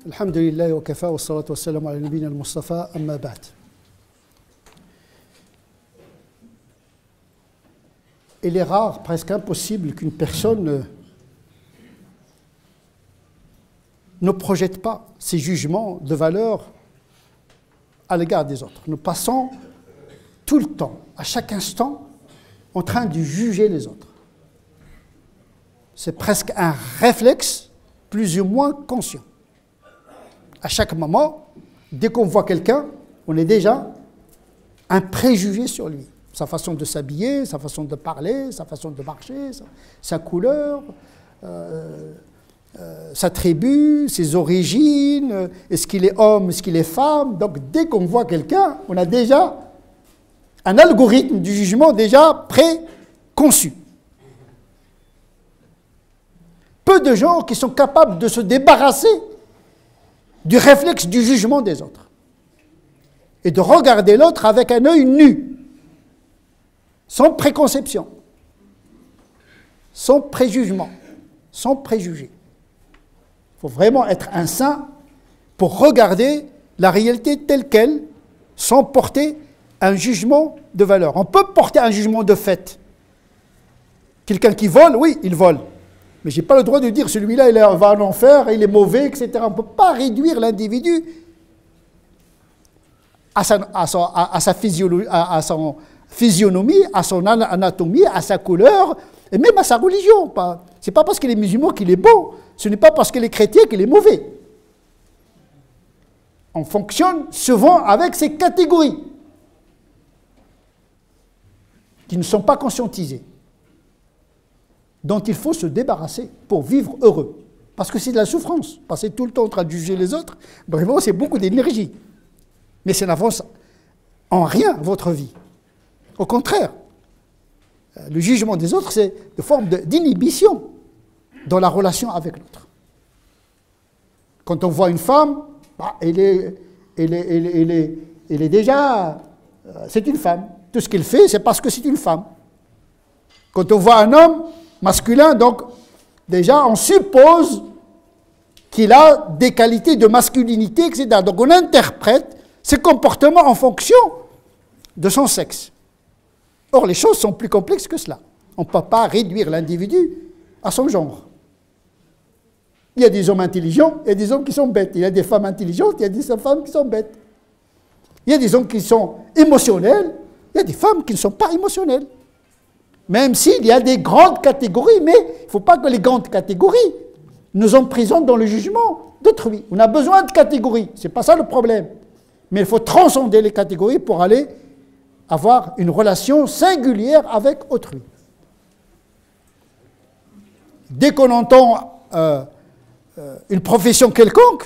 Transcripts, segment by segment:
Alhamdulillah wa kafa wa salatu wa salam ala nabina al-Mustafa amma ba'd. Il est rare, presque impossible, qu'une personne ne projette pas ses jugements de valeur à l'égard des autres. Nous passons tout le temps, à chaque instant, en train de juger les autres. C'est presque un réflexe, plus ou moins conscient. À chaque moment, dès qu'on voit quelqu'un, on est déjà un préjugé sur lui. Sa façon de s'habiller, sa façon de parler, sa façon de marcher, sa couleur, sa tribu, ses origines, est-ce qu'il est homme, est-ce qu'il est femme. Donc dès qu'on voit quelqu'un, on a déjà un algorithme du jugement déjà préconçu. Peu de gens qui sont capables de se débarrasser du réflexe du jugement des autres et de regarder l'autre avec un œil nu, sans préconception, sans préjugement, sans préjugés. Il faut vraiment être un saint pour regarder la réalité telle qu'elle, sans porter un jugement de valeur. On peut porter un jugement de fait. Quelqu'un qui vole, oui, il vole. Mais je n'ai pas le droit de dire celui-là, il va en enfer, il est mauvais, etc. On ne peut pas réduire l'individu à sa physionomie, à son anatomie, à sa couleur, et même à sa religion. Ce n'est pas parce qu'il est musulman qu'il est bon, ce n'est pas parce qu'il est chrétien qu'il est mauvais. On fonctionne souvent avec ces catégories qui ne sont pas conscientisées, dont il faut se débarrasser pour vivre heureux. Parce que c'est de la souffrance. Passer tout le temps en train de juger les autres, vraiment, c'est beaucoup d'énergie. Mais ça n'avance en rien votre vie. Au contraire, le jugement des autres, c'est une forme d'inhibition dans la relation avec l'autre. Quand on voit une femme, elle est déjà... c'est une femme. Tout ce qu'elle fait, c'est parce que c'est une femme. Quand on voit un homme masculin, donc déjà on suppose qu'il a des qualités de masculinité, etc. Donc on interprète ses comportements en fonction de son sexe. Or les choses sont plus complexes que cela. On ne peut pas réduire l'individu à son genre. Il y a des hommes intelligents, il y a des hommes qui sont bêtes. Il y a des femmes intelligentes, il y a des femmes qui sont bêtes. Il y a des hommes qui sont émotionnels, il y a des femmes qui ne sont pas émotionnelles. Même s'il y a des grandes catégories, mais il ne faut pas que les grandes catégories nous emprisonnent dans le jugement d'autrui. On a besoin de catégories, ce n'est pas ça le problème. Mais il faut transcender les catégories pour aller avoir une relation singulière avec autrui. Dès qu'on entend une profession quelconque,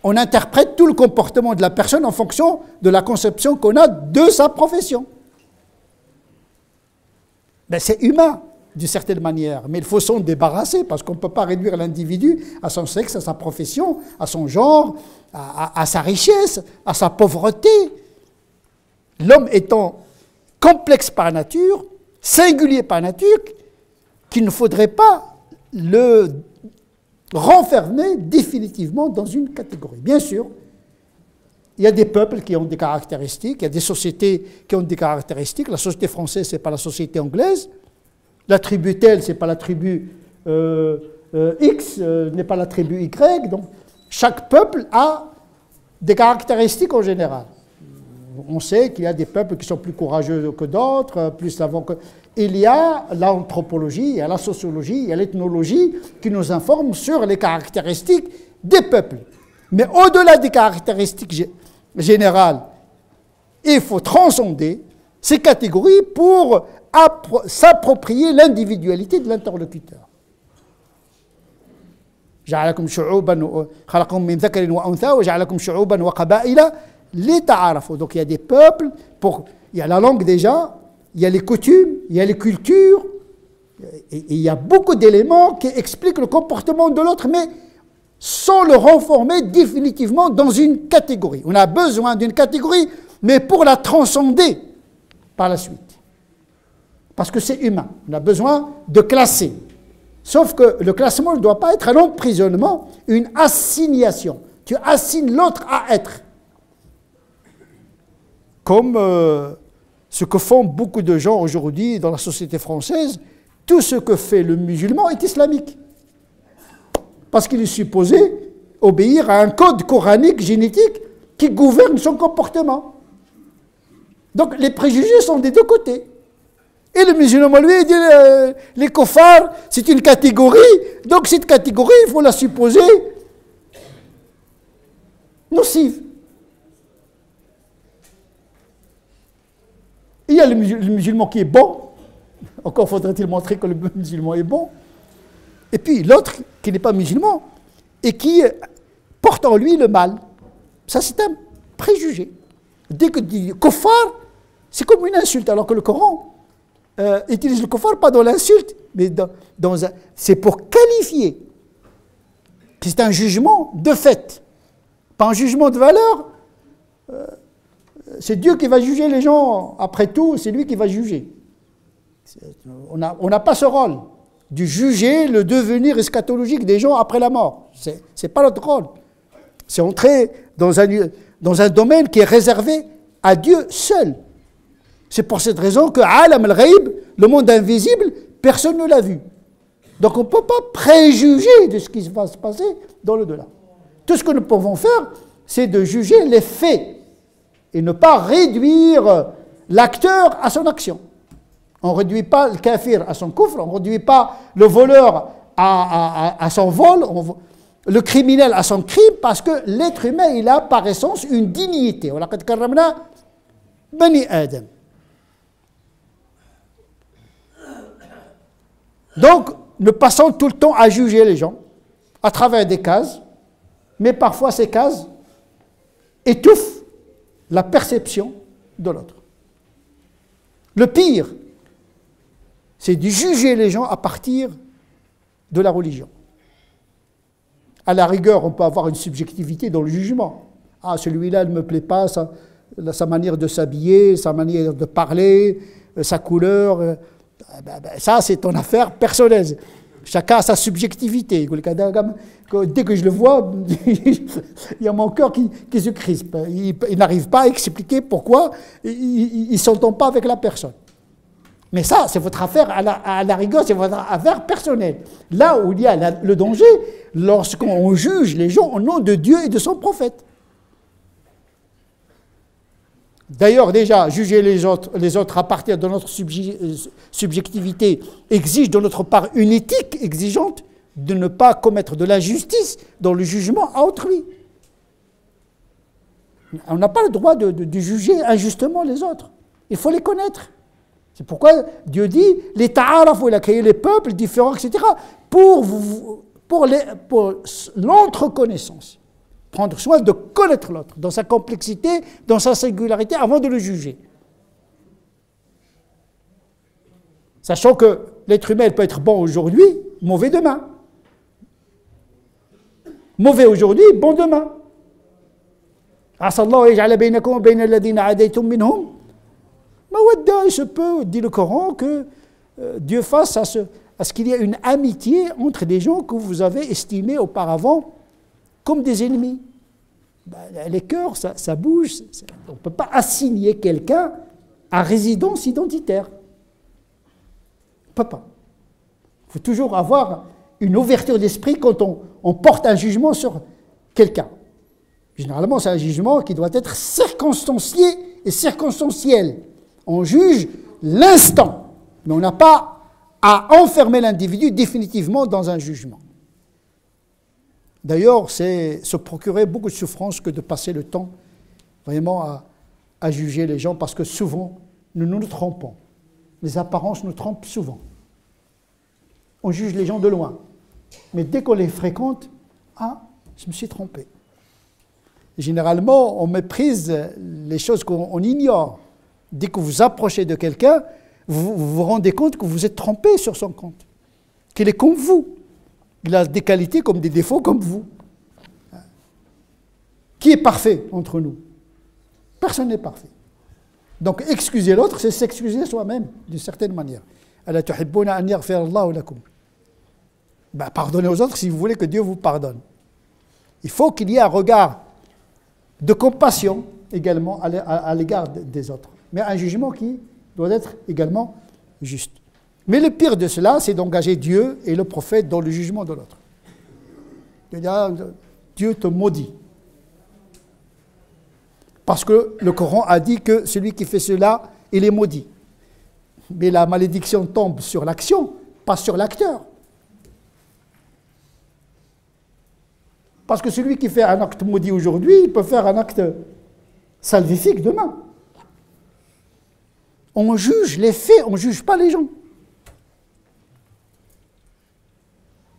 on interprète tout le comportement de la personne en fonction de la conception qu'on a de sa profession. Ben, c'est humain, d'une certaine manière, mais il faut s'en débarrasser, parce qu'on ne peut pas réduire l'individu à son sexe, à sa profession, à son genre, à sa richesse, à sa pauvreté. L'homme étant complexe par nature, singulier par nature, qu'il ne faudrait pas le renfermer définitivement dans une catégorie. Bien sûr, il y a des peuples qui ont des caractéristiques, il y a des sociétés qui ont des caractéristiques. La société française, ce n'est pas la société anglaise. La tribu telle, ce n'est pas la tribu X, n'est pas la tribu Y. Donc, chaque peuple a des caractéristiques en général. On sait qu'il y a des peuples qui sont plus courageux que d'autres, plus savants que... Il y a l'anthropologie, il y a la sociologie, il y a l'ethnologie qui nous informent sur les caractéristiques des peuples. Mais au-delà des caractéristiques générales, il faut transcender ces catégories pour s'approprier l'individualité de l'interlocuteur. جعلكم شعوبا خلقكم من ذكر وأنثى وجعلكم شعوبا وقبائل لتعارفوا. Donc il y a des peuples, il y a la langue déjà, il y a les coutumes, il y a les cultures, et il y a beaucoup d'éléments qui expliquent le comportement de l'autre, mais sans le renformer définitivement dans une catégorie. On a besoin d'une catégorie, mais pour la transcender par la suite. Parce que c'est humain. On a besoin de classer. Sauf que le classement ne doit pas être un emprisonnement, une assignation. Tu assignes l'autre à être. Comme ce que font beaucoup de gens aujourd'hui dans la société française, tout ce que fait le musulman est islamique. Parce qu'il est supposé obéir à un code coranique, génétique, qui gouverne son comportement. Donc les préjugés sont des deux côtés. Et le musulman, lui, il dit les kofars, c'est une catégorie, donc cette catégorie, il faut la supposer nocive. Il y a le musulman qui est bon, encore faudrait-il montrer que le musulman est bon, et puis l'autre qui n'est pas musulman et qui porte en lui le mal. Ça, c'est un préjugé. Dès que dit kofar, c'est comme une insulte, alors que le Coran utilise le kofar pas dans l'insulte, mais c'est pour qualifier. C'est un jugement de fait, pas un jugement de valeur. C'est Dieu qui va juger les gens, après tout, c'est lui qui va juger. On n'a pas ce rôle de juger le devenir eschatologique des gens après la mort. Ce n'est pas notre rôle. C'est entrer dans un domaine qui est réservé à Dieu seul. C'est pour cette raison que Alam al-Ghaib, le monde invisible, personne ne l'a vu. Donc on ne peut pas préjuger de ce qui va se passer dans le-delà. Tout ce que nous pouvons faire, c'est de juger les faits et ne pas réduire l'acteur à son action. On ne réduit pas le kafir à son kufr, on ne réduit pas le voleur à son vol, le criminel à son crime, parce que l'être humain, il a par essence une dignité. وَلَقَدْ كَرَّمْنَا بَنِي آدَمَ. Donc, nous passons tout le temps à juger les gens à travers des cases, mais parfois ces cases étouffent la perception de l'autre. Le pire, c'est de juger les gens à partir de la religion. À la rigueur, on peut avoir une subjectivité dans le jugement. Ah, celui-là ne me plaît pas, sa manière de s'habiller, sa manière de parler, sa couleur. Ça, c'est ton affaire personnelle. Chacun a sa subjectivité. Dès que je le vois, il y a mon cœur qui se crispe. Il n'arrive pas à expliquer pourquoi il ne s'entend pas avec la personne. Mais ça, c'est votre affaire, à la rigueur, c'est votre affaire personnelle. Là où il y a le danger, lorsqu'on juge les gens au nom de Dieu et de son prophète. D'ailleurs, déjà, juger les autres à partir de notre subjectivité exige de notre part une éthique exigeante de ne pas commettre de l'injustice dans le jugement à autrui. On n'a pas le droit de juger injustement les autres. Il faut les connaître. C'est pourquoi Dieu dit les ta'araf, il a créé les peuples différents, etc. pour l'entreconnaissance. Prendre soin de connaître l'autre, dans sa complexité, dans sa singularité, avant de le juger. Sachant que l'être humain peut être bon aujourd'hui, mauvais demain. Mauvais aujourd'hui, bon demain. Asallahu yaj'ala bainakum wa baina alladhina adaytum minhum. Mawadda, il se peut, dit le Coran, que Dieu fasse à ce qu'il y ait une amitié entre des gens que vous avez estimés auparavant comme des ennemis. Les cœurs, ça bouge. On ne peut pas assigner quelqu'un à résidence identitaire. On ne peut pas. Il faut toujours avoir une ouverture d'esprit quand on porte un jugement sur quelqu'un. Généralement, c'est un jugement qui doit être circonstancié et circonstanciel. On juge l'instant, mais on n'a pas à enfermer l'individu définitivement dans un jugement. D'ailleurs, c'est se procurer beaucoup de souffrance que de passer le temps vraiment à juger les gens, parce que souvent, nous nous trompons. Les apparences nous trompent souvent. On juge les gens de loin. Mais dès qu'on les fréquente, ah, je me suis trompé. Généralement, on méprise les choses qu'on ignore. Dès que vous approchez de quelqu'un, vous vous rendez compte que vous êtes trompé sur son compte, qu'il est comme vous. Il a des qualités comme des défauts comme vous. Qui est parfait entre nous? Personne n'est parfait. Donc excuser l'autre, c'est s'excuser soi-même, d'une certaine manière. Pardonnez aux autres si vous voulez que Dieu vous pardonne. Il faut qu'il y ait un regard de compassion également à l'égard des autres. Mais un jugement qui doit être également juste. Mais le pire de cela, c'est d'engager Dieu et le prophète dans le jugement de l'autre. Dieu te maudit. Parce que le Coran a dit que celui qui fait cela, il est maudit. Mais la malédiction tombe sur l'action, pas sur l'acteur. Parce que celui qui fait un acte maudit aujourd'hui, il peut faire un acte salvifique demain. On juge les faits, on ne juge pas les gens.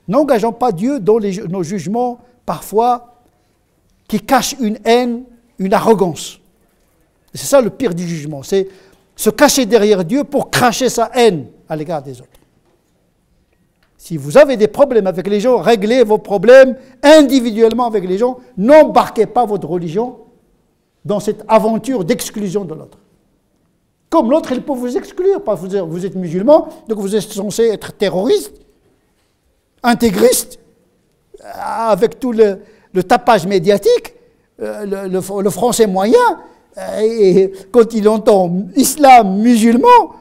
N'engageons pas Dieu dans nos jugements, parfois, qui cachent une haine, une arrogance. C'est ça le pire du jugement, c'est se cacher derrière Dieu pour cracher sa haine à l'égard des autres. Si vous avez des problèmes avec les gens, réglez vos problèmes individuellement avec les gens. N'embarquez pas votre religion dans cette aventure d'exclusion de l'autre. Comme l'autre, il peut vous exclure, parce que vous êtes musulman, donc vous êtes censé être terroriste, intégriste, avec tout le tapage médiatique, le français moyen, et quand il entend islam, musulman,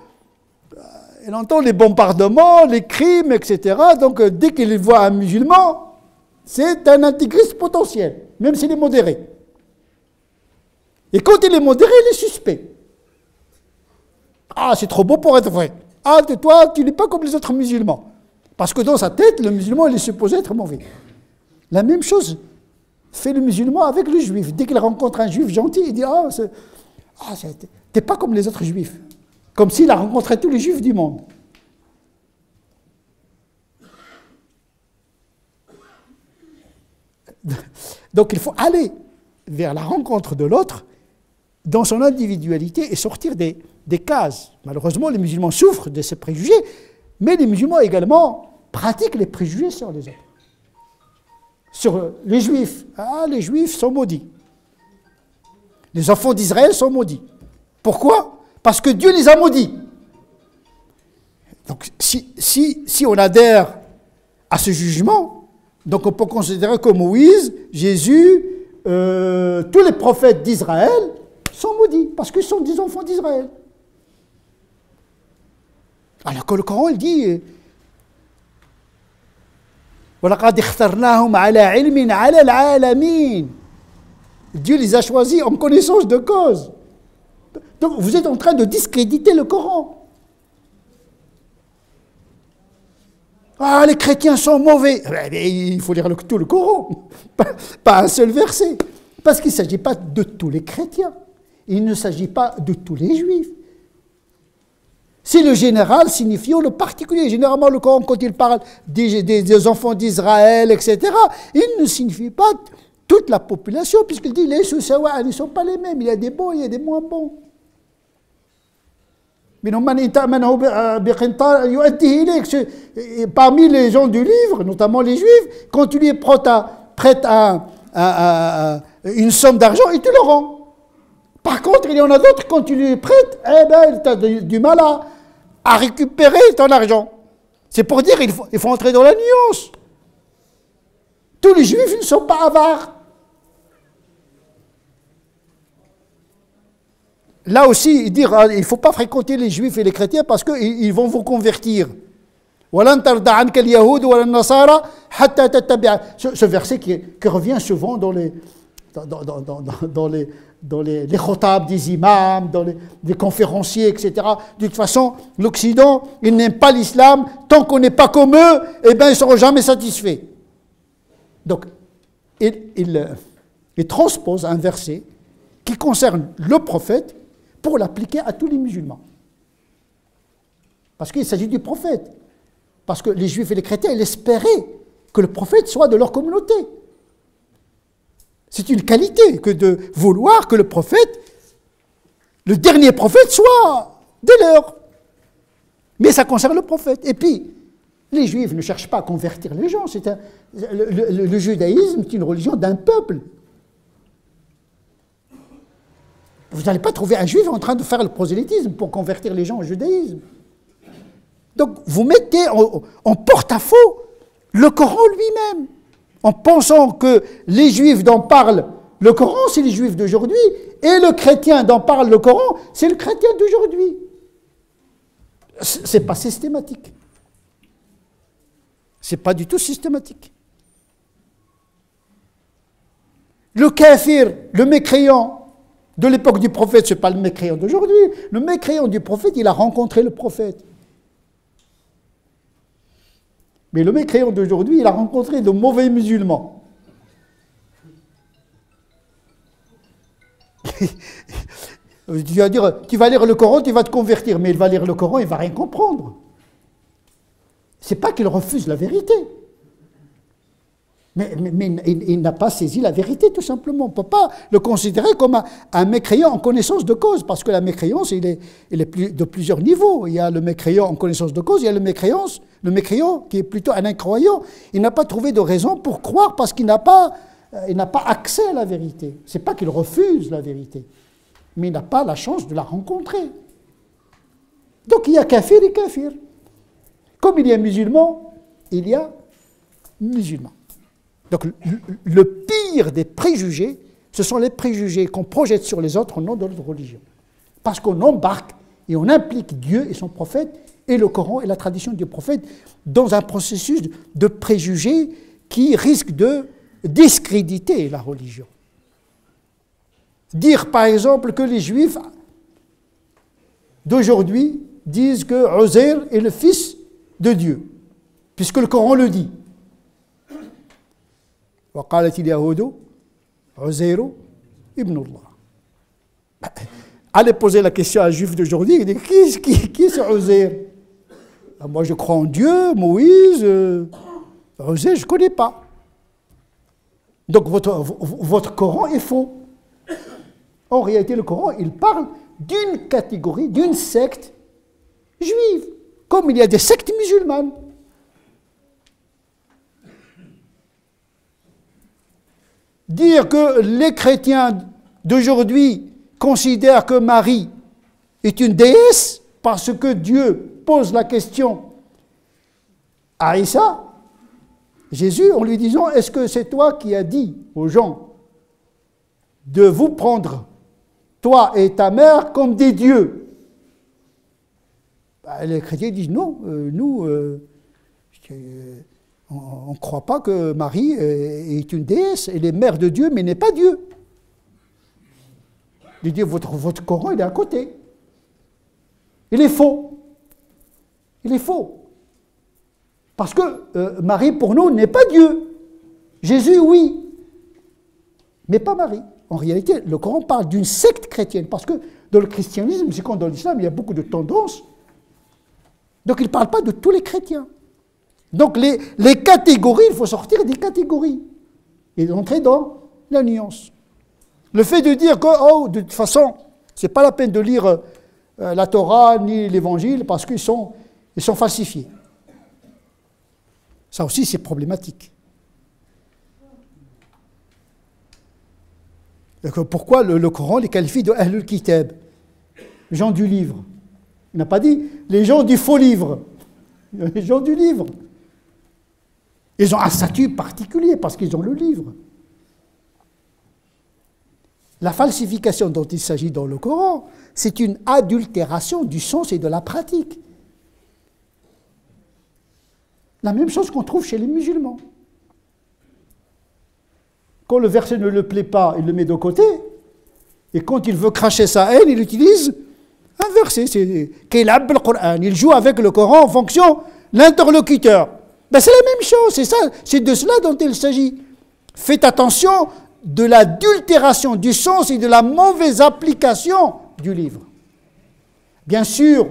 il entend les bombardements, les crimes, etc. Donc dès qu'il voit un musulman, c'est un intégriste potentiel, même s'il est modéré. Et quand il est modéré, il est suspect. Ah, c'est trop beau pour être vrai. Ah, toi, tu n'es pas comme les autres musulmans. Parce que dans sa tête, le musulman, il est supposé être mauvais. La même chose fait le musulman avec le juif. Dès qu'il rencontre un juif gentil, il dit t'es pas comme les autres juifs. Comme s'il a rencontré tous les juifs du monde. Donc il faut aller vers la rencontre de l'autre dans son individualité et sortir des cases. Malheureusement, les musulmans souffrent de ces préjugés, mais les musulmans également pratiquent les préjugés sur les autres. Sur les juifs, les juifs sont maudits. Les enfants d'Israël sont maudits. Pourquoi ? Parce que Dieu les a maudits. Donc si on adhère à ce jugement, donc on peut considérer que Moïse, Jésus, tous les prophètes d'Israël sont maudits, parce qu'ils sont des enfants d'Israël. Alors que le Coran, il dit وَلَقَدْ اخْتَرْنَاهُمْ عَلَى عِلْمٍ عَلَى الْعَالَمِينَ. Dieu les a choisis en connaissance de cause. Donc vous êtes en train de discréditer le Coran. Ah, les chrétiens sont mauvais. Il faut lire tout le Coran, pas un seul verset. Parce qu'il ne s'agit pas de tous les chrétiens. Il ne s'agit pas de tous les juifs. C'est le général signifiant le particulier. Généralement, le Coran, quand il parle des enfants d'Israël, etc., il ne signifie pas toute la population, puisqu'il dit les Soussawa, ils ne sont pas les mêmes. Il y a des bons, il y a des moins bons. Parmi les gens du livre, notamment les juifs, quand tu lui prêtes une somme d'argent, il te le rend. Par contre, il y en a d'autres, quand tu lui prêtes, il a du mal à récupérer ton argent. C'est pour dire qu'il faut entrer dans la nuance. Tous les juifs ne sont pas avares. Là aussi, il ne faut pas fréquenter les juifs et les chrétiens parce qu'ils vont vous convertir. Ce verset qui revient souvent dans les khotab des imams, dans les conférenciers, etc. De toute façon, l'Occident, il n'aime pas l'islam. Tant qu'on n'est pas comme eux, ils ne seront jamais satisfaits. Donc, il transpose un verset qui concerne le prophète pour l'appliquer à tous les musulmans. Parce qu'il s'agit du prophète. Parce que les juifs et les chrétiens, ils espéraient que le prophète soit de leur communauté. C'est une qualité que de vouloir que le prophète, le dernier prophète, soit des leurs. Mais ça concerne le prophète. Et puis, les juifs ne cherchent pas à convertir les gens. Le judaïsme est une religion d'un peuple. Vous n'allez pas trouver un juif en train de faire le prosélytisme pour convertir les gens au judaïsme. Donc, vous mettez en porte-à-faux le Coran lui-même. en pensant que les Juifs dont parle le Coran, c'est les Juifs d'aujourd'hui, et le chrétien dont parle le Coran, c'est le chrétien d'aujourd'hui. C'est pas systématique. C'est pas du tout systématique. Le kafir, le mécréant de l'époque du prophète, ce n'est pas le mécréant d'aujourd'hui. Le mécréant du prophète, il a rencontré le prophète. Mais le mécréant d'aujourd'hui, il a rencontré de mauvais musulmans. Tu vas dire, tu vas lire le Coran, tu vas te convertir, mais il va lire le Coran, il ne va rien comprendre. Ce n'est pas qu'il refuse la vérité. Mais il n'a pas saisi la vérité, tout simplement. On ne peut pas le considérer comme un mécréant en connaissance de cause, parce que la mécréance, il est de plusieurs niveaux. Il y a le mécréant en connaissance de cause, il y a le mécréant qui est plutôt un incroyant. Il n'a pas trouvé de raison pour croire, parce qu'il n'a pas accès à la vérité. Ce n'est pas qu'il refuse la vérité, mais il n'a pas la chance de la rencontrer. Donc il y a kafir et kafir. Comme il y a musulman, il y a musulman. Donc le pire des préjugés, ce sont les préjugés qu'on projette sur les autres au nom de notre religion. Parce qu'on embarque et on implique Dieu et son prophète et le Coran et la tradition du prophète dans un processus de préjugés qui risque de discréditer la religion. Dire par exemple que les Juifs d'aujourd'hui disent que Uzair est le fils de Dieu, puisque le Coran le dit. وقالت اليهود عزير ابن الله. Allez poser la question à un juif d'aujourd'hui, il dit qui est ce Uzair? Moi je crois en Dieu, Moïse, Uzair je ne connais pas. Donc votre Coran est faux. En réalité le Coran il parle d'une catégorie, d'une secte juive, comme il y a des sectes musulmanes. Dire que les chrétiens d'aujourd'hui considèrent que Marie est une déesse parce que Dieu pose la question à Isa, Jésus, en lui disant « Est-ce que c'est toi qui as dit aux gens de vous prendre, toi et ta mère, comme des dieux ?» Les chrétiens disent « Non, nous... on ne croit pas que Marie est une déesse, elle est mère de Dieu, mais n'est pas Dieu. » Il dit, votre Coran, il est à côté. Il est faux. Il est faux. Parce que Marie, pour nous, n'est pas Dieu. Jésus, oui. Mais pas Marie. En réalité, le Coran parle d'une secte chrétienne. Parce que dans le christianisme, c'est comme dans l'islam, il y a beaucoup de tendances. Donc il ne parle pas de tous les chrétiens. Donc les catégories, il faut sortir des catégories et entrer dans la nuance. Le fait de dire que, de toute façon, ce n'est pas la peine de lire la Torah ni l'Évangile parce qu'ils sont falsifiés. Ça aussi, c'est problématique. Donc, pourquoi le Coran les qualifie de Ahlul Kitab, les gens du livre? Il n'a pas dit les gens du faux livre, les gens du livre. Ils ont un statut particulier parce qu'ils ont le livre. La falsification dont il s'agit dans le Coran, c'est une adultération du sens et de la pratique. La même chose qu'on trouve chez les musulmans. Quand le verset ne le plaît pas, il le met de côté. Et quand il veut cracher sa haine, il utilise un verset. C'est Qilab al-Qur'an. Il joue avec le Coran en fonction de l'interlocuteur. Ben c'est la même chose, c'est ça, c'est de cela dont il s'agit. Faites attention de l'adultération du sens et de la mauvaise application du livre. Bien sûr,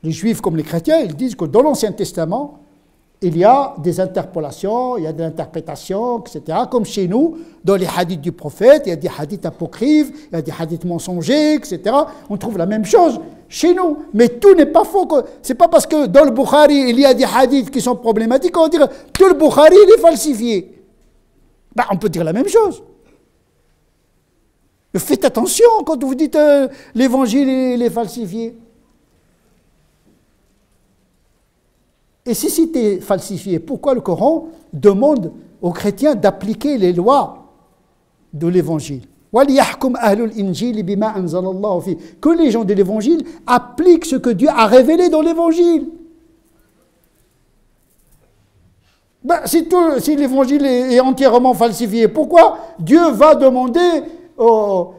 les Juifs comme les chrétiens, ils disent que dans l'Ancien Testament, il y a des interpolations, il y a des interprétations, etc. Comme chez nous, dans les hadiths du prophète, il y a des hadiths apocryphes, il y a des hadiths mensongers, etc. On trouve la même chose chez nous. Mais tout n'est pas faux. Ce n'est pas parce que dans le Bukhari, il y a des hadiths qui sont problématiques qu'on dit que tout le Bukhari il est falsifié. Ben, on peut dire la même chose. Mais faites attention quand vous dites l'évangile il est falsifié. Et si c'était falsifié, pourquoi le Coran demande aux chrétiens d'appliquer les lois de l'évangile. Que les gens de l'évangile appliquent ce que Dieu a révélé dans l'évangile. Ben, si l'évangile est entièrement falsifié, pourquoi Dieu va demander aux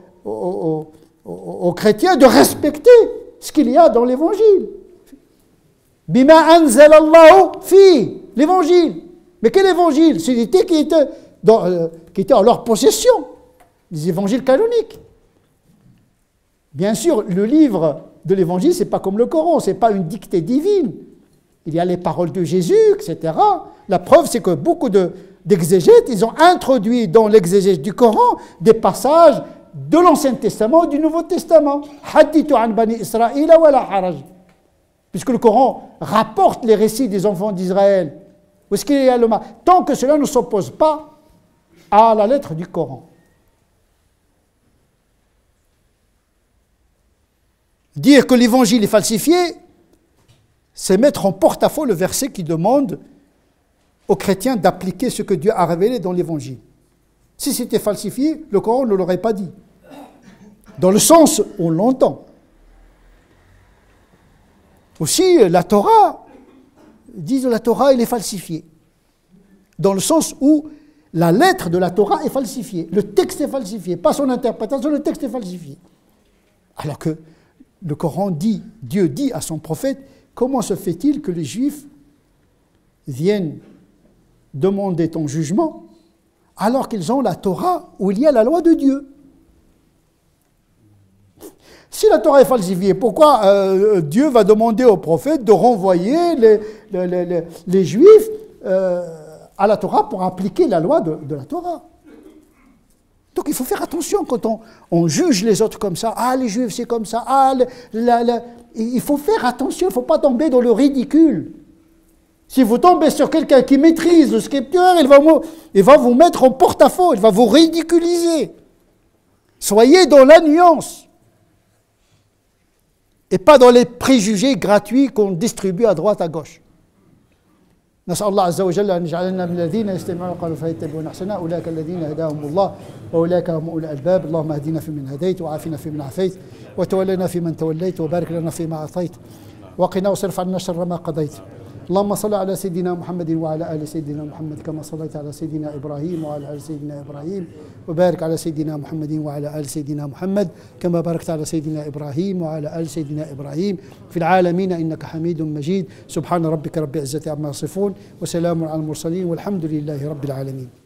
chrétiens de respecter ce qu'il y a dans l'évangile? Bima anzalallahu fi, l'évangile. Mais quel évangile? Celui qui était en leur possession, les évangiles canoniques. Bien sûr, le livre de l'évangile, ce n'est pas comme le Coran, ce n'est pas une dictée divine. Il y a les paroles de Jésus, etc. La preuve, c'est que beaucoup d'exégètes, ils ont introduit dans l'exégèse du Coran des passages de l'Ancien Testament et du Nouveau Testament. Hadithu an bani Israël wa la haraj. Puisque le Coran rapporte les récits des enfants d'Israël. Où est-ce qu'il y a le mal? Tant que cela ne s'oppose pas à la lettre du Coran. Dire que l'évangile est falsifié, c'est mettre en porte-à-faux le verset qui demande aux chrétiens d'appliquer ce que Dieu a révélé dans l'évangile. Si c'était falsifié, le Coran ne l'aurait pas dit. Dans le sens où on l'entend. Aussi, la Torah, disent la Torah, elle est falsifiée. Dans le sens où la lettre de la Torah est falsifiée. Le texte est falsifié, pas son interprétation, le texte est falsifié. Alors que le Coran dit, Dieu dit à son prophète, comment se fait-il que les Juifs viennent demander ton jugement alors qu'ils ont la Torah où il y a la loi de Dieu? Si la Torah est falsifiée, pourquoi Dieu va demander au prophète de renvoyer les Juifs à la Torah pour appliquer la loi de la Torah? Donc il faut faire attention quand on juge les autres comme ça. Ah, les Juifs, c'est comme ça. Ah, il faut faire attention, il ne faut pas tomber dans le ridicule. Si vous tombez sur quelqu'un qui maîtrise le scripture, il va vous mettre en porte-à-faux, il va vous ridiculiser. Soyez dans la nuance. Et pas dans les préjugés gratuits qu'on distribue à droite, à gauche. نسأل الله عز وجل أن يجعلنا من الذين يستمعون القول فيتبعون أحسنه أولئك الذين هداهم الله وأولئك هم أولو الألباب اللهم اهدنا فيمن هديت وعافنا فيمن عافيت وتولنا فيمن توليت وبارك لنا فيما أعطيت وقنا واصرف عنا شر ما قضيت اللهم صل على سيدنا محمد وعلى آل سيدنا محمد كما صليت على سيدنا إبراهيم وعلى آل سيدنا إبراهيم وبارك على سيدنا محمد وعلى آل سيدنا محمد كما باركت على سيدنا إبراهيم وعلى آل سيدنا إبراهيم في العالمين إنك حميد مجيد سبحان ربك رب العزة عما يصفون وسلام على المرسلين والحمد لله رب العالمين.